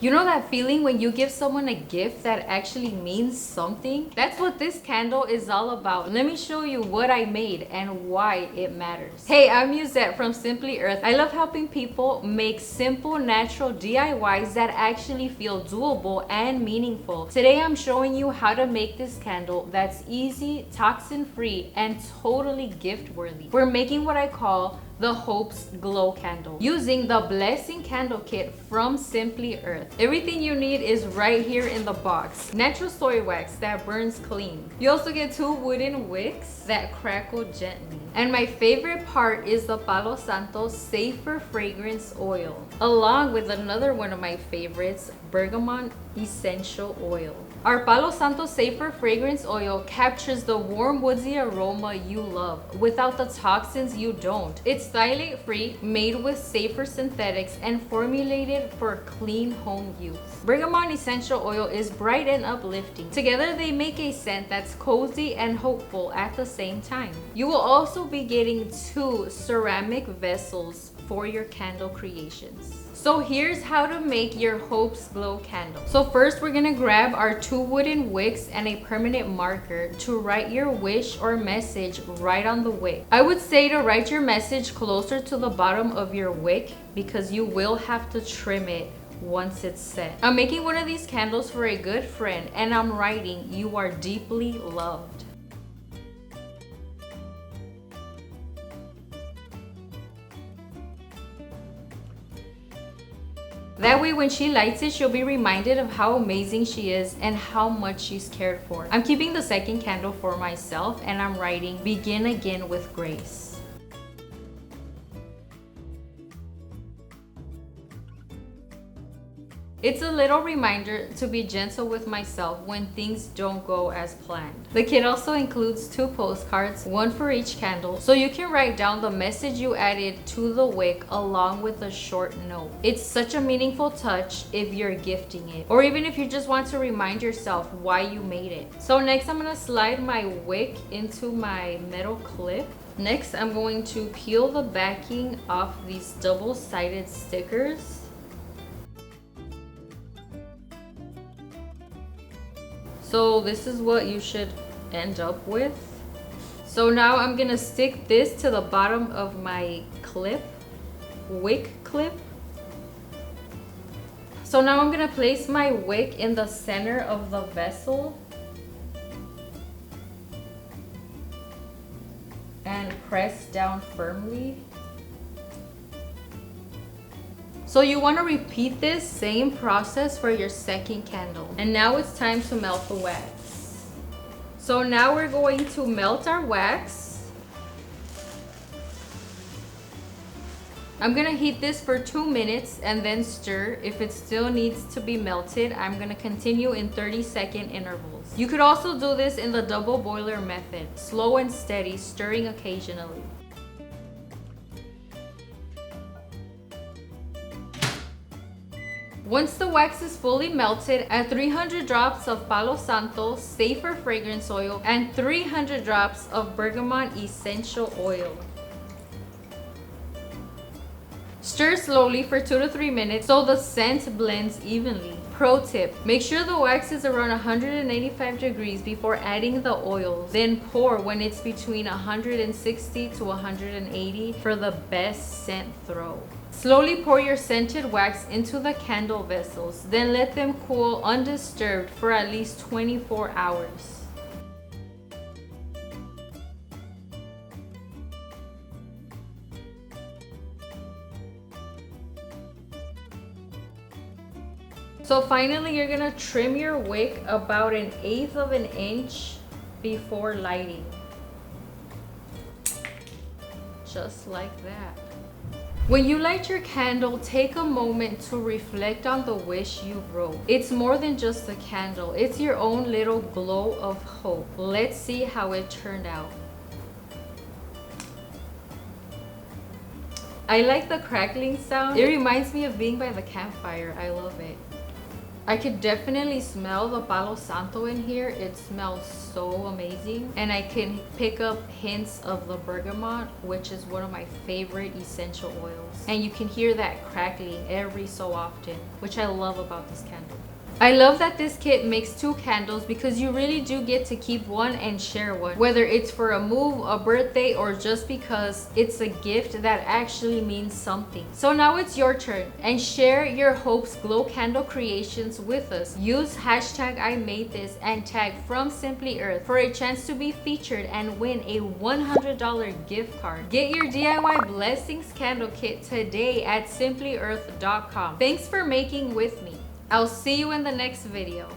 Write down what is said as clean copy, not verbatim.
You know that feeling when you give someone a gift that actually means something? That's what this candle is all about. Let me show you what I made and why it matters. Hey, I'm Musette from Simply Earth. I love helping people make simple, natural DIYs that actually feel doable and meaningful. Today, I'm showing you how to make this candle that's easy, toxin-free, and totally gift-worthy. We're making what I call the Hope's Glow candle using the Blessing Candle Kit from Simply Earth. Everything you need is right here in the box. Natural soy wax that burns clean. You also get 2 wooden wicks that crackle gently. And my favorite part is the Palo Santo Safer Fragrance Oil, along with another one of my favorites, Bergamot Essential Oil. Our Palo Santo Safer Fragrance Oil captures the warm woodsy aroma you love without the toxins you don't. It's phthalate free, made with safer synthetics, and formulated for clean home use. Bergamot Essential Oil is bright and uplifting. Together they make a scent that's cozy and hopeful at the same time. You will also be getting 2 ceramic vessels for your candle creations. So here's how to make your Hope's Glow candle. So first we're gonna grab our 2 wooden wicks and a permanent marker to write your wish or message right on the wick. I would say to write your message closer to the bottom of your wick because you will have to trim it once it's set. I'm making one of these candles for a good friend and I'm writing, "You are deeply loved." That way when she lights it, she'll be reminded of how amazing she is and how much she's cared for. I'm keeping the second candle for myself and I'm writing, "Begin again with grace." It's a little reminder to be gentle with myself when things don't go as planned. The kit also includes 2 postcards, 1 for each candle, so you can write down the message you added to the wick along with a short note. It's such a meaningful touch if you're gifting it, or even if you just want to remind yourself why you made it. So next I'm gonna slide my wick into my metal clip. Next I'm going to peel the backing off these double-sided stickers. So this is what you should end up with. So now I'm gonna stick this to the bottom of my clip, wick clip. So now I'm gonna place my wick in the center of the vessel and press down firmly. So you want to repeat this same process for your second candle. And now it's time to melt the wax. So now we're going to melt our wax. I'm gonna heat this for 2 minutes and then stir. If it still needs to be melted, I'm gonna continue in 30-second intervals. You could also do this in the double boiler method, slow and steady, stirring occasionally. Once the wax is fully melted, add 300 drops of Palo Santo Safer Fragrance Oil and 300 drops of Bergamot Essential Oil. Stir slowly for 2 to 3 minutes so the scent blends evenly. Pro tip, make sure the wax is around 185 degrees before adding the oil. Then pour when it's between 160 to 180 for the best scent throw. Slowly pour your scented wax into the candle vessels, then let them cool undisturbed for at least 24 hours. So finally, you're gonna trim your wick about 1/8 of an inch before lighting. Just like that. When you light your candle, take a moment to reflect on the wish you wrote. It's more than just a candle, it's your own little glow of hope. Let's see how it turned out. I like the crackling sound. It reminds me of being by the campfire. I love it. I could definitely smell the Palo Santo in here. It smells so amazing. And I can pick up hints of the bergamot, which is one of my favorite essential oils. And you can hear that crackling every so often, which I love about this candle. I love that this kit makes 2 candles because you really do get to keep one and share one. Whether it's for a move, a birthday, or just because it's a gift that actually means something. So now it's your turn and share your Hope's Glow candle creations with us. Use hashtag I made this and tag From Simply Earth for a chance to be featured and win a $100 gift card. Get your DIY Blessings candle kit today at simplyearth.com. Thanks for making with me. I'll see you in the next video.